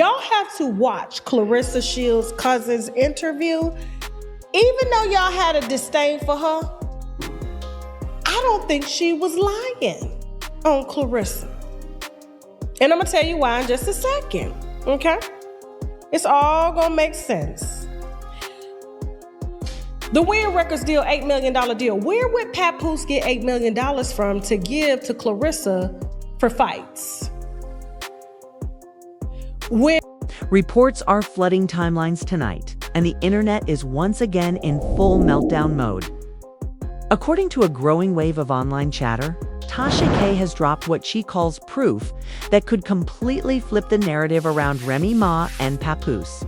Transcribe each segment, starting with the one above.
Y'all have to watch Claressa Shields' cousin's interview. Even though y'all had a disdain for her, I don't think she was lying on Claressa. And I'm going to tell you why in just a second, okay? It's all going to make sense. The Weird Records deal, $8 million deal. Where would Papoose get $8 million from to give to Claressa for fights? Reports are flooding timelines tonight, and the internet is once again in full meltdown mode. According to a growing wave of online chatter, Tasha K has dropped what she calls proof that could completely flip the narrative around Remy Ma and Papoose.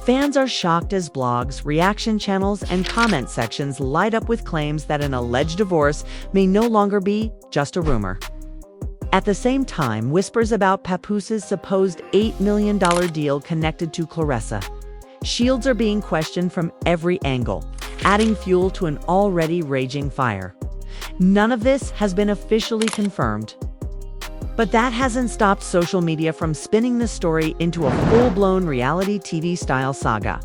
Fans are shocked as blogs, reaction channels, and comment sections light up with claims that an alleged divorce may no longer be just a rumor. At the same time, whispers about Papoose's supposed $8 million deal connected to Claressa. Shields are being questioned from every angle, adding fuel to an already raging fire. None of this has been officially confirmed. But that hasn't stopped social media from spinning the story into a full-blown reality TV-style saga.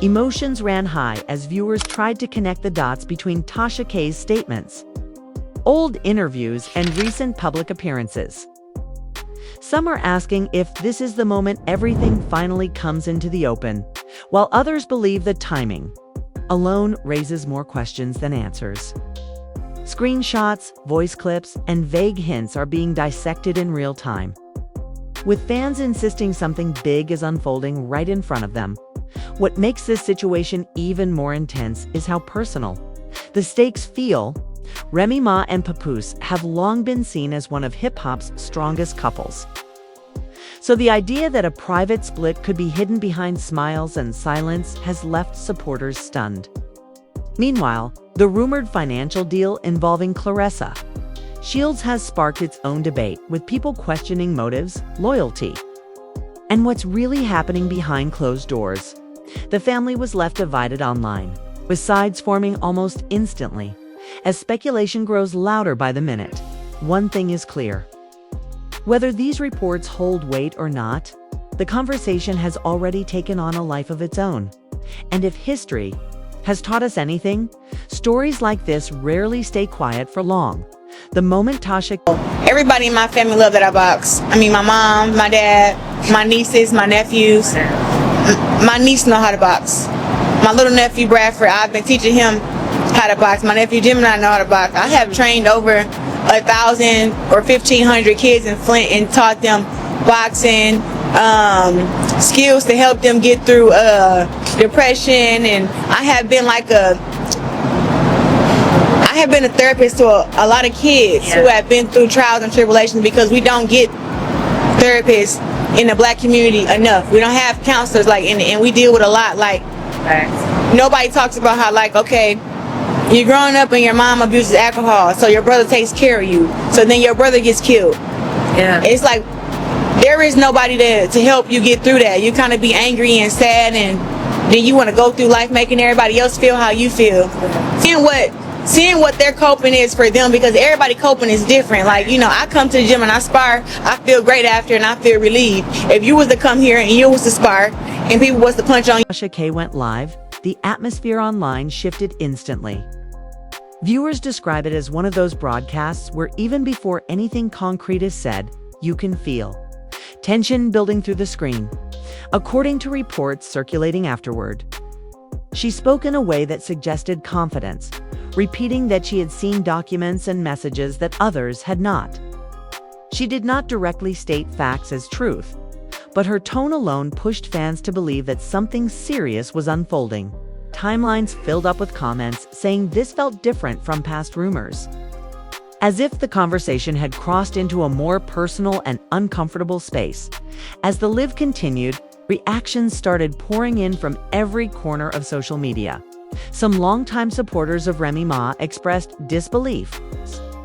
Emotions ran high as viewers tried to connect the dots between Tasha K's statements, old interviews, and recent public appearances. Some are asking if this is the moment everything finally comes into the open, while others believe the timing alone raises more questions than answers. Screenshots, voice clips, and vague hints are being dissected in real time, with fans insisting something big is unfolding right in front of them. What makes this situation even more intense is how personal the stakes feel. Remy Ma and Papoose have long been seen as one of hip-hop's strongest couples. So the idea that a private split could be hidden behind smiles and silence has left supporters stunned. Meanwhile, the rumored financial deal involving Claressa Shields has sparked its own debate, with people questioning motives, loyalty, and what's really happening behind closed doors. The family was left divided online, with sides forming almost instantly. As speculation grows louder by the minute, one thing is clear. Whether these reports hold weight or not, the conversation has already taken on a life of its own. And if history has taught us anything, stories like this rarely stay quiet for long. The moment Tasha... Everybody in my family love that I box. I mean, my mom, my dad, my nieces, my nephews. My niece know how to box. My little nephew, Bradford, I've been teaching him how to box. My nephew Jim and I know how to box. I have trained over 1,000 or 1,500 kids in Flint and taught them boxing, skills to help them get through depression. And I have been a therapist to a lot of kids who have been through trials and tribulations, because we don't get therapists in the black community enough. We don't have counselors and we deal with a lot nobody talks about how okay, you're growing up and your mom abuses alcohol, so your brother takes care of you, so then your brother gets killed. It's like there is nobody to help you get through that. You kind of be angry and sad, and then you want to go through life making everybody else feel how you feel. Seeing what their coping is for them, because everybody coping is different. I come to the gym and I spar, I feel great after and I feel relieved. If you was to come here and you was to spar and people was to punch on you. Tasha K went live, the atmosphere online shifted instantly. Viewers describe it as one of those broadcasts where even before anything concrete is said, you can feel tension building through the screen. According to reports circulating afterward, she spoke in a way that suggested confidence, repeating that she had seen documents and messages that others had not. She did not directly state facts as truth, but her tone alone pushed fans to believe that something serious was unfolding. Timelines filled up with comments saying this felt different from past rumors, as if the conversation had crossed into a more personal and uncomfortable space. As the live continued, reactions started pouring in from every corner of social media. Some longtime supporters of Remy Ma expressed disbelief,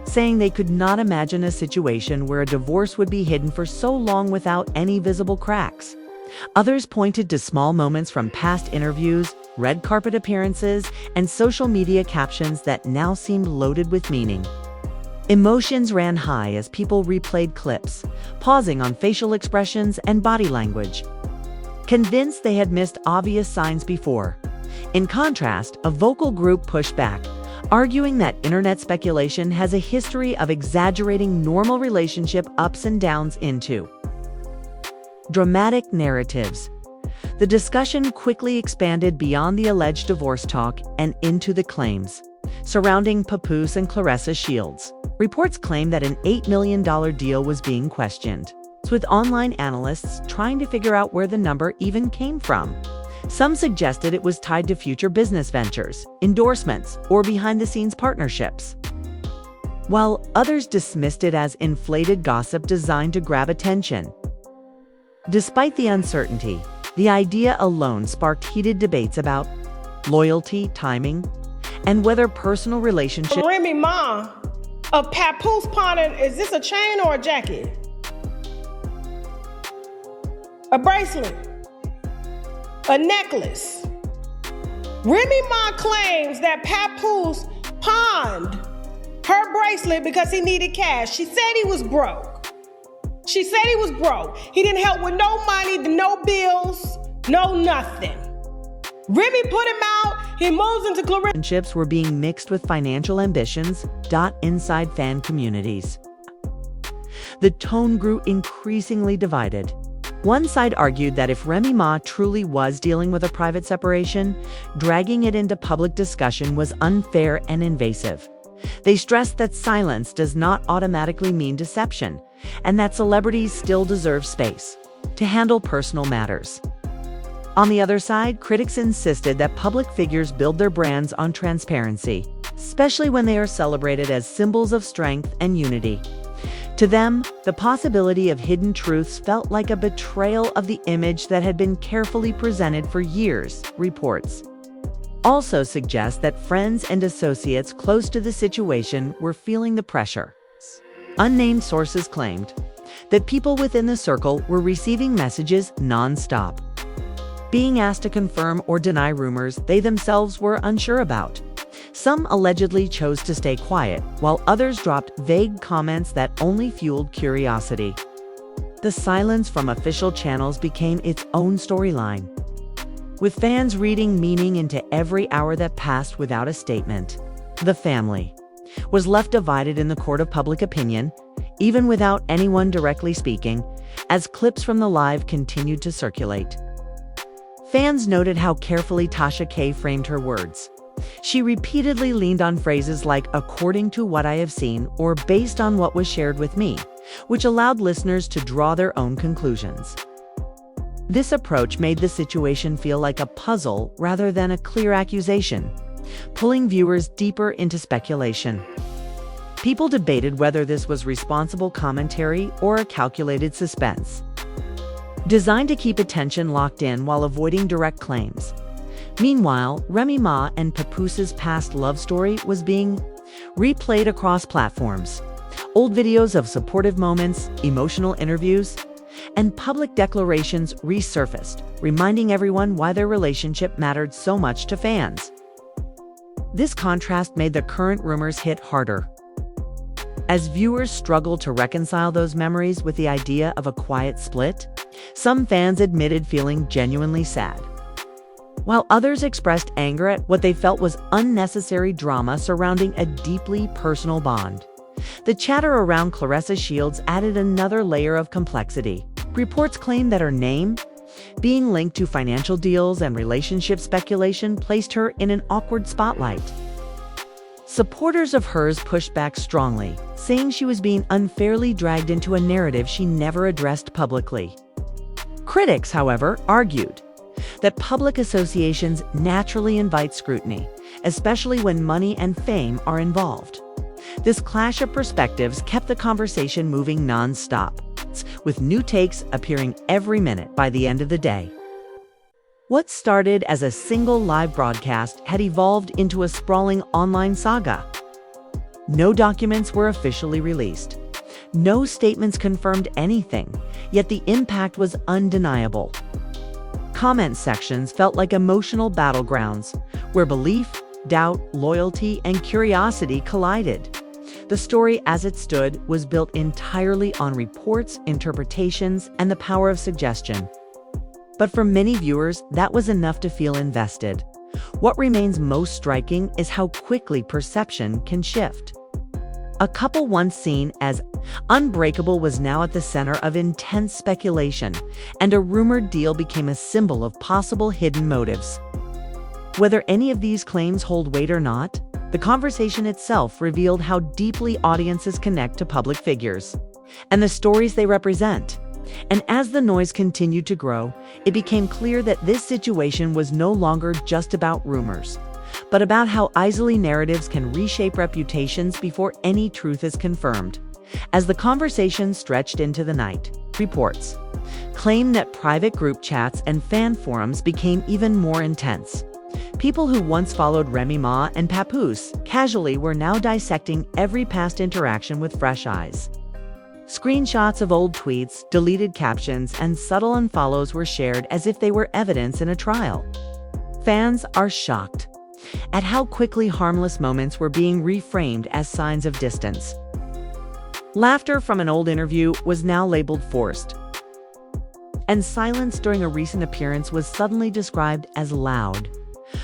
saying they could not imagine a situation where a divorce would be hidden for so long without any visible cracks. Others pointed to small moments from past interviews, red carpet appearances, and social media captions that now seemed loaded with meaning. Emotions ran high as people replayed clips, pausing on facial expressions and body language. convinced they had missed obvious signs before. In contrast, a vocal group pushed back, arguing that internet speculation has a history of exaggerating normal relationship ups and downs into dramatic narratives. The discussion quickly expanded beyond the alleged divorce talk and into the claims surrounding Papoose and Claressa Shields. Reports claim that an $8 million deal was being questioned, with online analysts trying to figure out where the number even came from. Some suggested it was tied to future business ventures, endorsements, or behind-the-scenes partnerships, while others dismissed it as inflated gossip designed to grab attention. Despite the uncertainty, the idea alone sparked heated debates about loyalty, timing, and whether personal relationships. Remy Ma, a Papoose pawned, is this a chain or a jacket? A bracelet? A necklace? Remy Ma claims that Papoose pawned her bracelet because he needed cash. She said he was broke. She said he was broke. He didn't help with no money, no bills, no nothing. Remy put him out. He moves into Claressa. Relationships were being mixed with financial ambitions. Inside fan communities, the tone grew increasingly divided. One side argued that if Remy Ma truly was dealing with a private separation, dragging it into public discussion was unfair and invasive. They stressed that silence does not automatically mean deception, and that celebrities still deserve space to handle personal matters. On the other side, critics insisted that public figures build their brands on transparency, especially when they are celebrated as symbols of strength and unity. To them, the possibility of hidden truths felt like a betrayal of the image that had been carefully presented for years, reports also suggest that friends and associates close to the situation were feeling the pressure. Unnamed sources claimed that people within the circle were receiving messages non-stop, being asked to confirm or deny rumors they themselves were unsure about. Some allegedly chose to stay quiet, while others dropped vague comments that only fueled curiosity. The silence from official channels became its own storyline, with fans reading meaning into every hour that passed without a statement. The family was left divided in the court of public opinion, even without anyone directly speaking, as clips from the live continued to circulate. Fans noted how carefully Tasha K framed her words. She repeatedly leaned on phrases like "according to what I have seen" or "based on what was shared with me," which allowed listeners to draw their own conclusions. This approach made the situation feel like a puzzle rather than a clear accusation, pulling viewers deeper into speculation. People debated whether this was responsible commentary or a calculated suspense, designed to keep attention locked in while avoiding direct claims. Meanwhile, Remy Ma and Papoose's past love story was being replayed across platforms. Old videos of supportive moments, emotional interviews, and public declarations resurfaced, reminding everyone why their relationship mattered so much to fans. This contrast made the current rumors hit harder, as viewers struggled to reconcile those memories with the idea of a quiet split. Some fans admitted feeling genuinely sad, while others expressed anger at what they felt was unnecessary drama surrounding a deeply personal bond. The chatter around Claressa Shields added another layer of complexity. Reports claim that her name, being linked to financial deals and relationship speculation, placed her in an awkward spotlight. Supporters of hers pushed back strongly, saying she was being unfairly dragged into a narrative she never addressed publicly. Critics, however, argued that public associations naturally invite scrutiny, especially when money and fame are involved. This clash of perspectives kept the conversation moving non-stop, with new takes appearing every minute by the end of the day. What started as a single live broadcast had evolved into a sprawling online saga. No documents were officially released. No statements confirmed anything, yet the impact was undeniable. Comment sections felt like emotional battlegrounds, where belief, doubt, loyalty, and curiosity collided. The story as it stood was built entirely on reports, interpretations, and the power of suggestion. But for many viewers, that was enough to feel invested. What remains most striking is how quickly perception can shift. A couple once seen as unbreakable was now at the center of intense speculation, and a rumored deal became a symbol of possible hidden motives. Whether any of these claims hold weight or not, the conversation itself revealed how deeply audiences connect to public figures and the stories they represent. And as the noise continued to grow, it became clear that this situation was no longer just about rumors, but about how easily narratives can reshape reputations before any truth is confirmed. As the conversation stretched into the night, reports claimed that private group chats and fan forums became even more intense. People who once followed Remy and Papoose casually were now dissecting every past interaction with fresh eyes. Screenshots of old tweets, deleted captions, and subtle unfollows were shared as if they were evidence in a trial. Fans are shocked at how quickly harmless moments were being reframed as signs of distance. Laughter from an old interview was now labeled forced, and silence during a recent appearance was suddenly described as loud.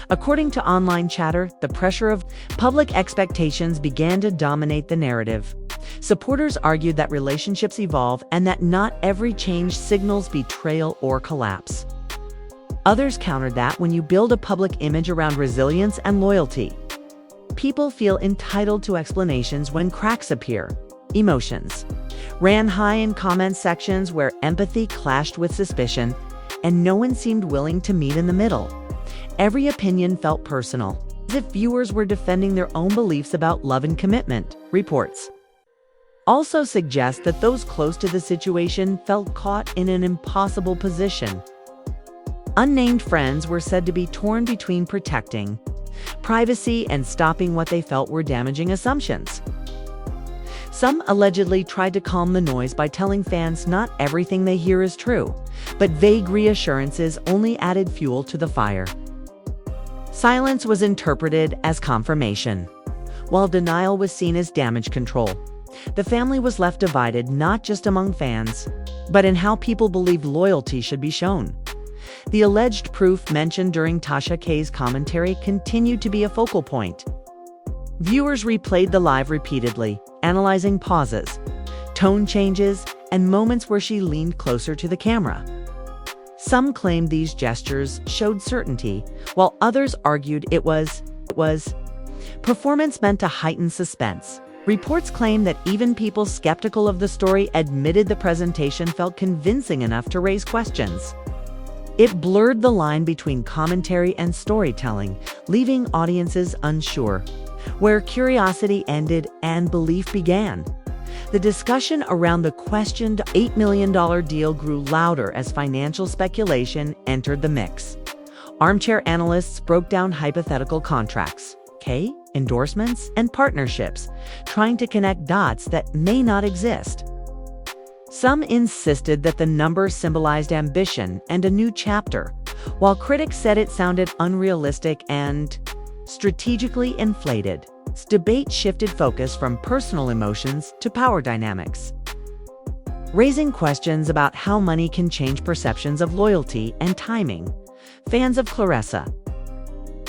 According to online chatter, the pressure of public expectations began to dominate the narrative. Supporters argued that relationships evolve and that not every change signals betrayal or collapse. Others countered that when you build a public image around resilience and loyalty, people feel entitled to explanations when cracks appear. Emotions ran high in comment sections where empathy clashed with suspicion, and no one seemed willing to meet in the middle. Every opinion felt personal, as if viewers were defending their own beliefs about love and commitment. Reports also suggest that those close to the situation felt caught in an impossible position. Unnamed friends were said to be torn between protecting privacy and stopping what they felt were damaging assumptions. Some allegedly tried to calm the noise by telling fans not everything they hear is true, but vague reassurances only added fuel to the fire. Silence was interpreted as confirmation, while denial was seen as damage control. The family was left divided not just among fans, but in how people believed loyalty should be shown. The alleged proof mentioned during Tasha K's commentary continued to be a focal point. Viewers replayed the live repeatedly, analyzing pauses, tone changes, and moments where she leaned closer to the camera. Some claimed these gestures showed certainty, while others argued it was performance meant to heighten suspense. Reports claim that even people skeptical of the story admitted the presentation felt convincing enough to raise questions. It blurred the line between commentary and storytelling, leaving audiences unsure where curiosity ended and belief began. The discussion around the questioned $8 million deal grew louder as financial speculation entered the mix. Armchair analysts broke down hypothetical contracts, endorsements, and partnerships, trying to connect dots that may not exist. Some insisted that the number symbolized ambition and a new chapter, while critics said it sounded unrealistic and strategically inflated. This debate shifted focus from personal emotions to power dynamics, raising questions about how money can change perceptions of loyalty and timing. Fans of Claressa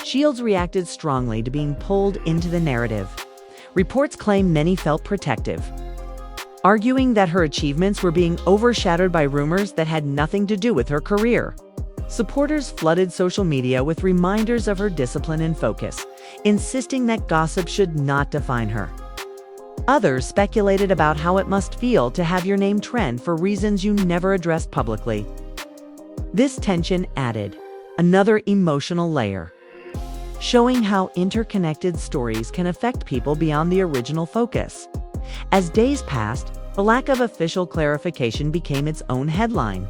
Shields reacted strongly to being pulled into the narrative. Reports claim many felt protective, arguing that her achievements were being overshadowed by rumors that had nothing to do with her career. Supporters flooded social media with reminders of her discipline and focus, insisting that gossip should not define her. Others speculated about how it must feel to have your name trend for reasons you never addressed publicly. This tension added another emotional layer, showing how interconnected stories can affect people beyond the original focus. As days passed, the lack of official clarification became its own headline.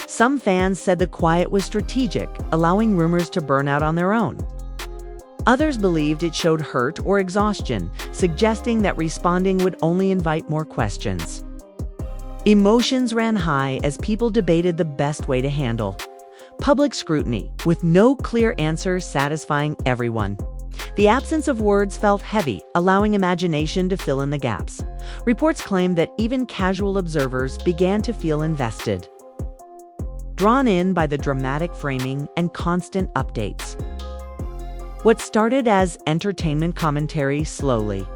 Some fans said the quiet was strategic, allowing rumors to burn out on their own. Others believed it showed hurt or exhaustion, suggesting that responding would only invite more questions. Emotions ran high as people debated the best way to handle public scrutiny, with no clear answer satisfying everyone. The absence of words felt heavy, allowing imagination to fill in the gaps. Reports claimed that even casual observers began to feel invested, drawn in by the dramatic framing and constant updates. What started as entertainment commentary slowly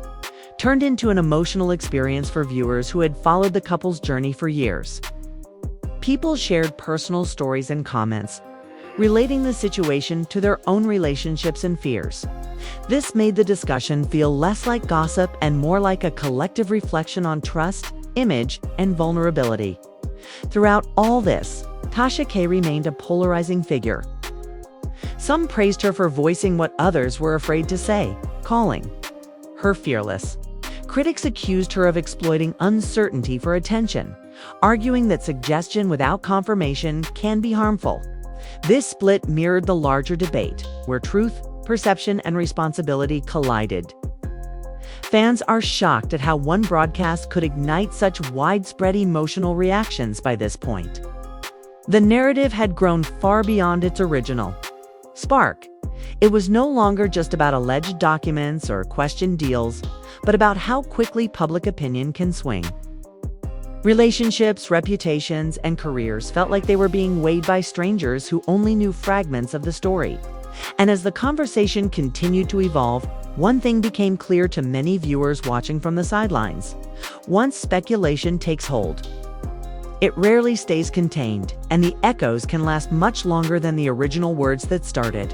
turned into an emotional experience for viewers who had followed the couple's journey for years. People shared personal stories and comments, relating the situation to their own relationships and fears. This made the discussion feel less like gossip and more like a collective reflection on trust, image, and vulnerability. Throughout all this, Tasha K remained a polarizing figure. Some praised her for voicing what others were afraid to say, calling her fearless. Critics accused her of exploiting uncertainty for attention, arguing that suggestion without confirmation can be harmful. This split mirrored the larger debate, where truth, perception, and responsibility collided. Fans are shocked at how one broadcast could ignite such widespread emotional reactions by this point. The narrative had grown far beyond its original spark. It was no longer just about alleged documents or questioned deals, but about how quickly public opinion can swing. Relationships, reputations, and careers felt like they were being weighed by strangers who only knew fragments of the story. And as the conversation continued to evolve, one thing became clear to many viewers watching from the sidelines. Once speculation takes hold, it rarely stays contained, and the echoes can last much longer than the original words that started.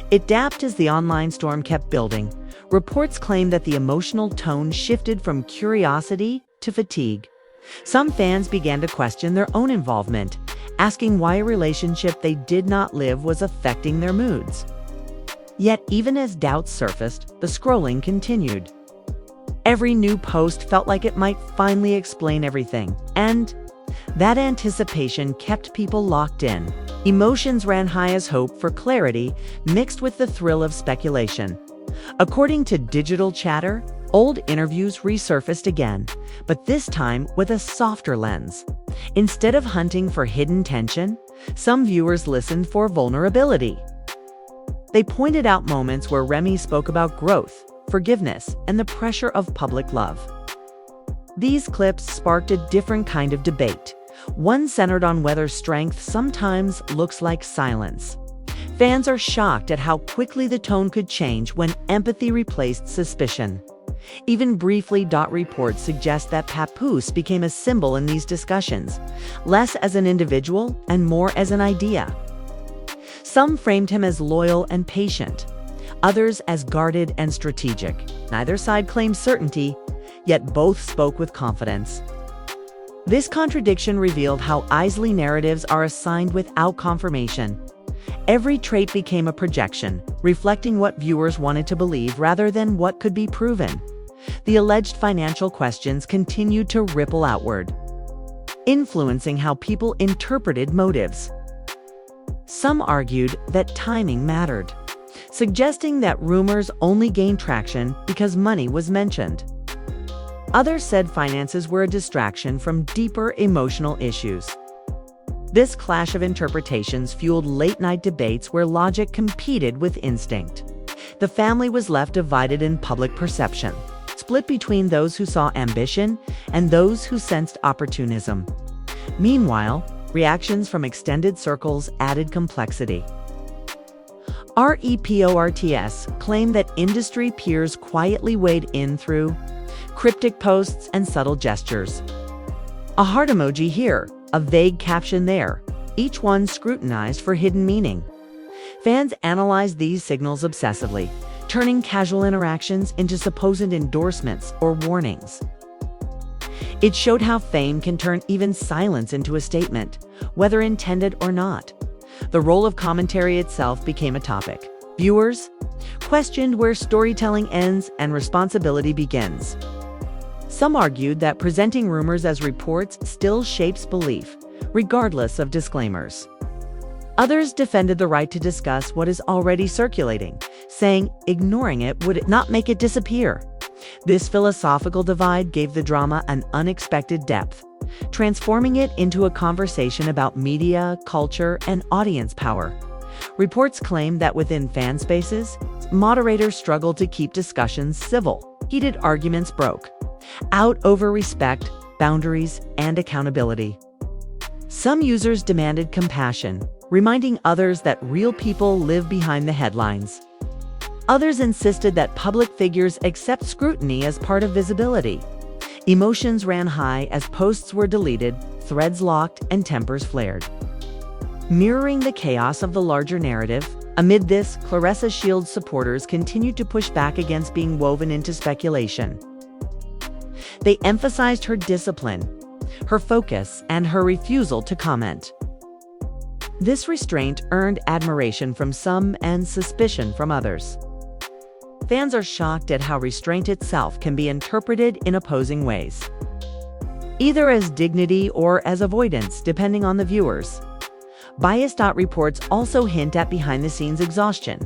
It adapted as the online storm kept building. Reports claimed that the emotional tone shifted from curiosity to fatigue. Some fans began to question their own involvement, asking why a relationship they did not live was affecting their moods. Yet, even as doubts surfaced, the scrolling continued. Every new post felt like it might finally explain everything, and that anticipation kept people locked in. Emotions ran high as hope for clarity, mixed with the thrill of speculation. According to Digital Chatter, old interviews resurfaced again, but this time with a softer lens. Instead of hunting for hidden tension, some viewers listened for vulnerability. They pointed out moments where Remy spoke about growth, forgiveness, and the pressure of public love. These clips sparked a different kind of debate, one centered on whether strength sometimes looks like silence. Fans are shocked at how quickly the tone could change when empathy replaced suspicion. Even briefly, reports suggest that Papoose became a symbol in these discussions, less as an individual and more as an idea. Some framed him as loyal and patient, others as guarded and strategic. Neither side claimed certainty, yet both spoke with confidence. This contradiction revealed how easily narratives are assigned without confirmation. Every trait became a projection, reflecting what viewers wanted to believe rather than what could be proven. The alleged financial questions continued to ripple outward, influencing how people interpreted motives. Some argued that timing mattered, suggesting that rumors only gained traction because money was mentioned. Others said finances were a distraction from deeper emotional issues. This clash of interpretations fueled late-night debates where logic competed with instinct. The family was left divided in public perception, split between those who saw ambition and those who sensed opportunism. Meanwhile, reactions from extended circles added complexity. Reports claimed that industry peers quietly weighed in through cryptic posts and subtle gestures. A heart emoji here, a vague caption there, each one scrutinized for hidden meaning. Fans analyzed these signals obsessively, turning casual interactions into supposed endorsements or warnings. It showed how fame can turn even silence into a statement, whether intended or not. The role of commentary itself became a topic. Viewers questioned where storytelling ends and responsibility begins. Some argued that presenting rumors as reports still shapes belief, regardless of disclaimers. Others defended the right to discuss what is already circulating, saying ignoring it would not make it disappear. This philosophical divide gave the drama an unexpected depth, transforming it into a conversation about media, culture, and audience power. Reports claim that within fan spaces, moderators struggled to keep discussions civil. Heated arguments broke out over respect, boundaries, and accountability. Some users demanded compassion, reminding others that real people live behind the headlines. Others insisted that public figures accept scrutiny as part of visibility. Emotions ran high as posts were deleted, threads locked, and tempers flared. Mirroring the chaos of the larger narrative, amid this, Claressa Shields supporters continued to push back against being woven into speculation. They emphasized her discipline, her focus, and her refusal to comment. This restraint earned admiration from some and suspicion from others. Fans are shocked at how restraint itself can be interpreted in opposing ways, either as dignity or as avoidance, depending on the viewers. Biased reports also hint at behind-the-scenes exhaustion.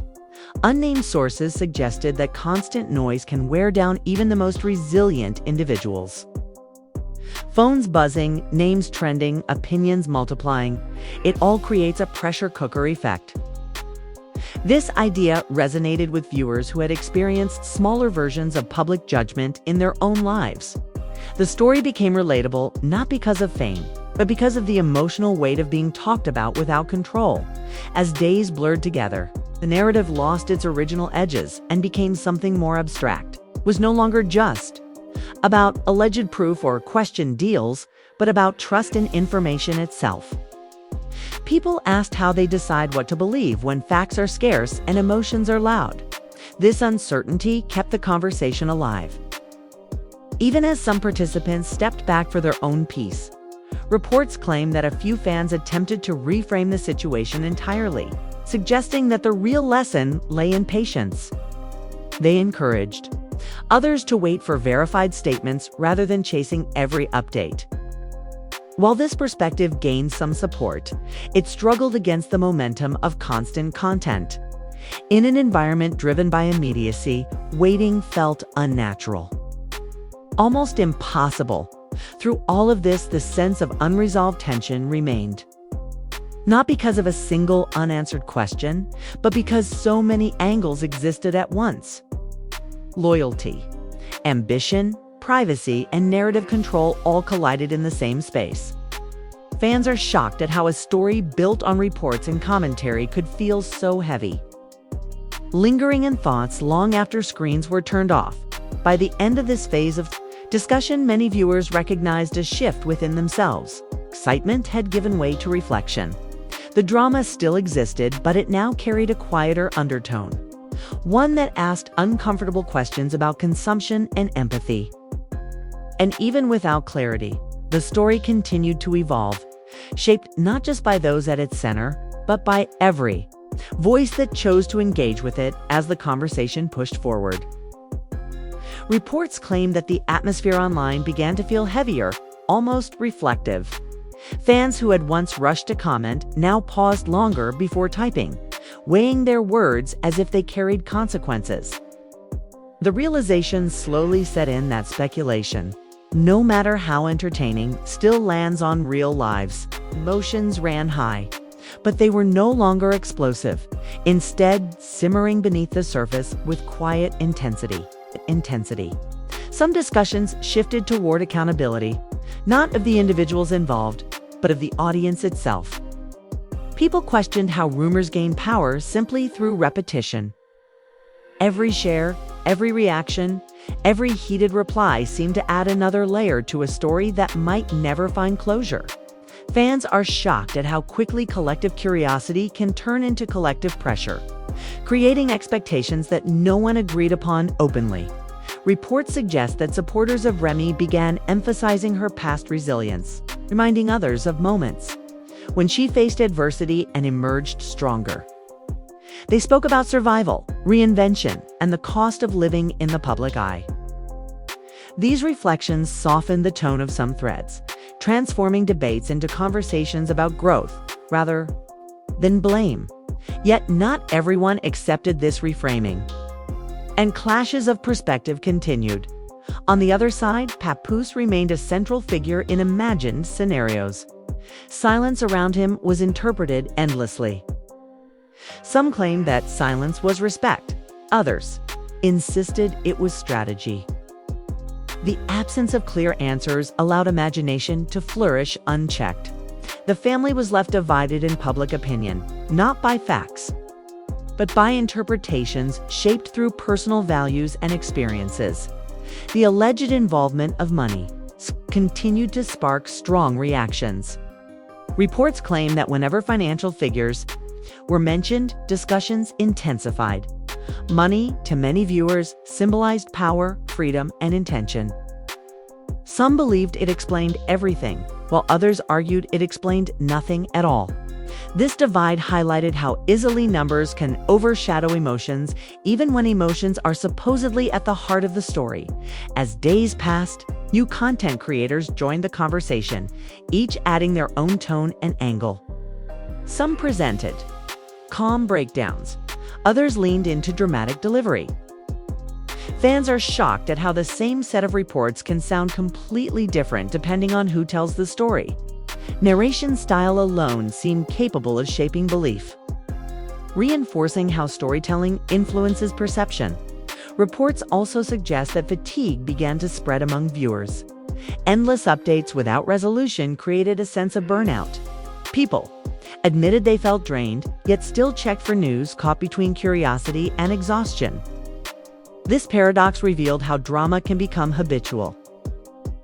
Unnamed sources suggested that constant noise can wear down even the most resilient individuals. Phones buzzing, names trending, opinions multiplying, it all creates a pressure cooker effect. This idea resonated with viewers who had experienced smaller versions of public judgment in their own lives. The story became relatable not because of fame, but because of the emotional weight of being talked about without control. As days blurred together, the narrative lost its original edges and became something more abstract. It was no longer just about alleged proof or questioned deals, but about trust in information itself. People asked how they decide what to believe when facts are scarce and emotions are loud. This uncertainty kept the conversation alive. Even as some participants stepped back for their own peace, reports claim that a few fans attempted to reframe the situation entirely, suggesting that the real lesson lay in patience. They encouraged others to wait for verified statements rather than chasing every update. While this perspective gained some support, it struggled against the momentum of constant content. In an environment driven by immediacy, waiting felt unnatural, almost impossible. Through all of this, the sense of unresolved tension remained. Not because of a single unanswered question, but because so many angles existed at once. Loyalty, ambition, privacy, and narrative control all collided in the same space. Fans are shocked at how a story built on reports and commentary could feel so heavy, lingering in thoughts long after screens were turned off. By the end of this phase of discussion, many viewers recognized a shift within themselves. Excitement had given way to reflection. The drama still existed, but it now carried a quieter undertone, one that asked uncomfortable questions about consumption and empathy. And even without clarity, the story continued to evolve, shaped not just by those at its center, but by every voice that chose to engage with it as the conversation pushed forward. Reports claim that the atmosphere online began to feel heavier, almost reflective. Fans who had once rushed to comment now paused longer before typing, weighing their words as if they carried consequences. The realization slowly set in that speculation, no matter how entertaining, still lands on real lives. Emotions ran high, but they were no longer explosive, instead simmering beneath the surface with quiet intensity. Some discussions shifted toward accountability, not of the individuals involved, but of the audience itself. People questioned how rumors gain power simply through repetition. Every share, every reaction, every heated reply seemed to add another layer to a story that might never find closure. Fans are shocked at how quickly collective curiosity can turn into collective pressure, creating expectations that no one agreed upon openly. Reports suggest that supporters of Remy began emphasizing her past resilience, reminding others of moments when she faced adversity and emerged stronger. They spoke about survival, reinvention, and the cost of living in the public eye. These reflections softened the tone of some threads, transforming debates into conversations about growth rather than blame. Yet not everyone accepted this reframing, and clashes of perspective continued. On the other side, Papoose remained a central figure in imagined scenarios. Silence around him was interpreted endlessly. Some claimed that silence was respect. Others insisted it was strategy. The absence of clear answers allowed imagination to flourish unchecked. The family was left divided in public opinion, not by facts, but by interpretations shaped through personal values and experiences. The alleged involvement of money continued to spark strong reactions. Reports claim that whenever financial figures were mentioned, discussions intensified. Money, to many viewers, symbolized power, freedom, and intention. Some believed it explained everything, while others argued it explained nothing at all. This divide highlighted how easily numbers can overshadow emotions, even when emotions are supposedly at the heart of the story. As days passed, new content creators joined the conversation, each adding their own tone and angle. Some presented calm breakdowns, others leaned into dramatic delivery. Fans are shocked at how the same set of reports can sound completely different depending on who tells the story. Narration style alone seemed capable of shaping belief, reinforcing how storytelling influences perception. Reports also suggest that fatigue began to spread among viewers. Endless updates without resolution created a sense of burnout. People admitted they felt drained, yet still checked for news, caught between curiosity and exhaustion. This paradox revealed how drama can become habitual,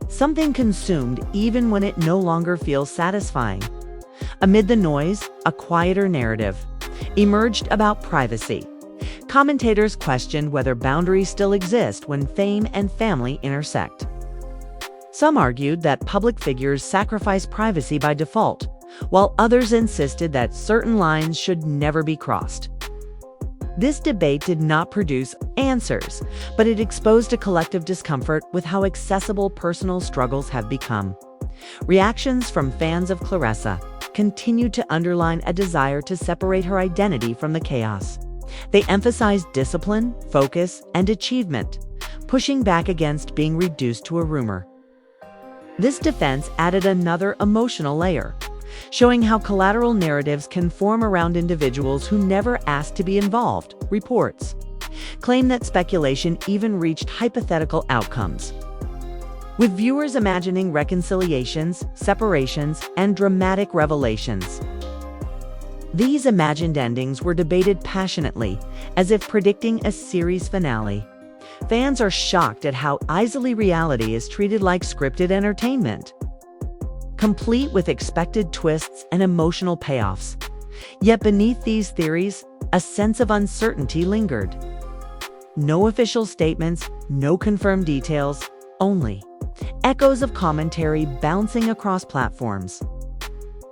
something consumed even when it no longer feels satisfying. Amid the noise, a quieter narrative emerged about privacy. Commentators questioned whether boundaries still exist when fame and family intersect. Some argued that public figures sacrifice privacy by default, while others insisted that certain lines should never be crossed. This debate did not produce answers, but it exposed a collective discomfort with how accessible personal struggles have become. Reactions from fans of Claressa continued to underline a desire to separate her identity from the chaos. They emphasized discipline, focus, and achievement, pushing back against being reduced to a rumor. This defense added another emotional layer, showing how collateral narratives can form around individuals who never asked to be involved. Reports claim that speculation even reached hypothetical outcomes, with viewers imagining reconciliations, separations, and dramatic revelations. These imagined endings were debated passionately, as if predicting a series finale. Fans are shocked at how easily reality is treated like scripted entertainment, complete with expected twists and emotional payoffs. Yet beneath these theories, a sense of uncertainty lingered. No official statements, no confirmed details, only echoes of commentary bouncing across platforms.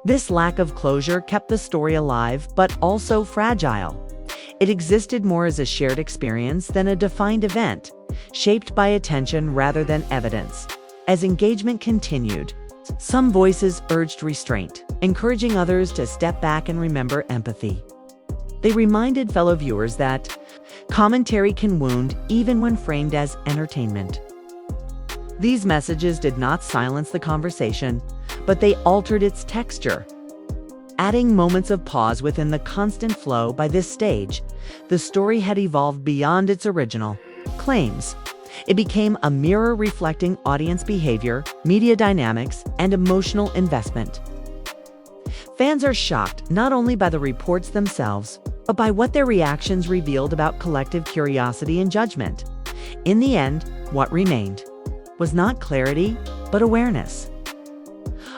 This lack of closure kept the story alive, but also fragile. It existed more as a shared experience than a defined event, shaped by attention rather than evidence. As engagement continued, some voices urged restraint, encouraging others to step back and remember empathy. They reminded fellow viewers that commentary can wound even when framed as entertainment. These messages did not silence the conversation, but they altered its texture, adding moments of pause within the constant flow. By this stage, the story had evolved beyond its original claims. It became a mirror reflecting audience behavior, media dynamics, and emotional investment. Fans are shocked not only by the reports themselves, but by what their reactions revealed about collective curiosity and judgment. In the end, what remained was not clarity, but awareness.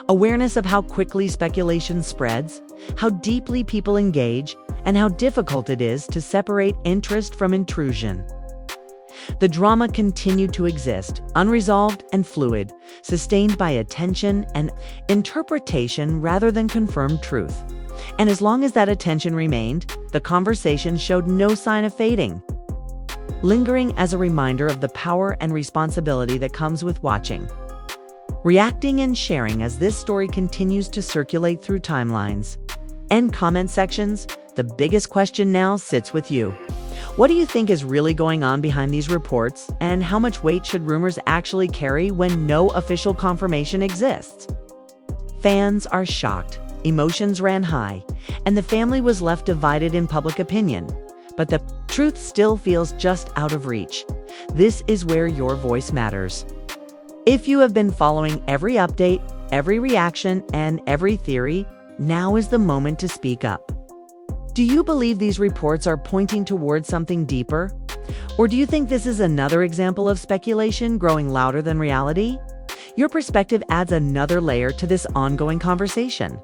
Awareness of how quickly speculation spreads, how deeply people engage, and how difficult it is to separate interest from intrusion. The drama continued to exist, unresolved and fluid, sustained by attention and interpretation rather than confirmed truth. And as long as that attention remained, the conversation showed no sign of fading, lingering as a reminder of the power and responsibility that comes with watching, reacting, and sharing as this story continues to circulate through timelines and comment sections. The biggest question now sits with you. What do you think is really going on behind these reports, and how much weight should rumors actually carry when no official confirmation exists? Fans are shocked, emotions ran high, and the family was left divided in public opinion. But the truth still feels just out of reach. This is where your voice matters. If you have been following every update, every reaction and every theory, now is the moment to speak up. Do you believe these reports are pointing towards something deeper? Or do you think this is another example of speculation growing louder than reality? Your perspective adds another layer to this ongoing conversation.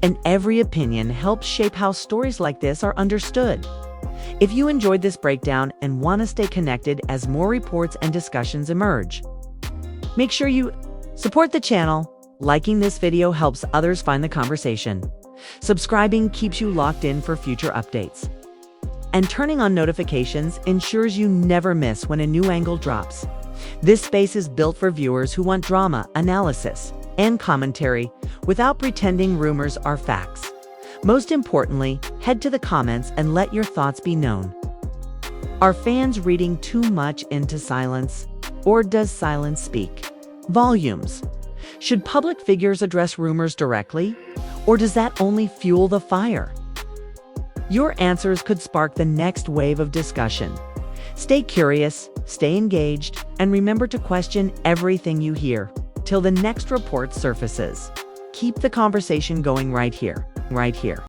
And every opinion helps shape how stories like this are understood. If you enjoyed this breakdown and want to stay connected as more reports and discussions emerge, make sure you support the channel. Liking this video helps others find the conversation. Subscribing keeps you locked in for future updates. And turning on notifications ensures you never miss when a new angle drops. This space is built for viewers who want drama, analysis, and commentary without pretending rumors are facts. Most importantly, head to the comments and let your thoughts be known. Are fans reading too much into silence? Or does silence speak volumes? Should public figures address rumors directly? Or does that only fuel the fire? Your answers could spark the next wave of discussion. Stay curious, stay engaged, and remember to question everything you hear till the next report surfaces. Keep the conversation going right here.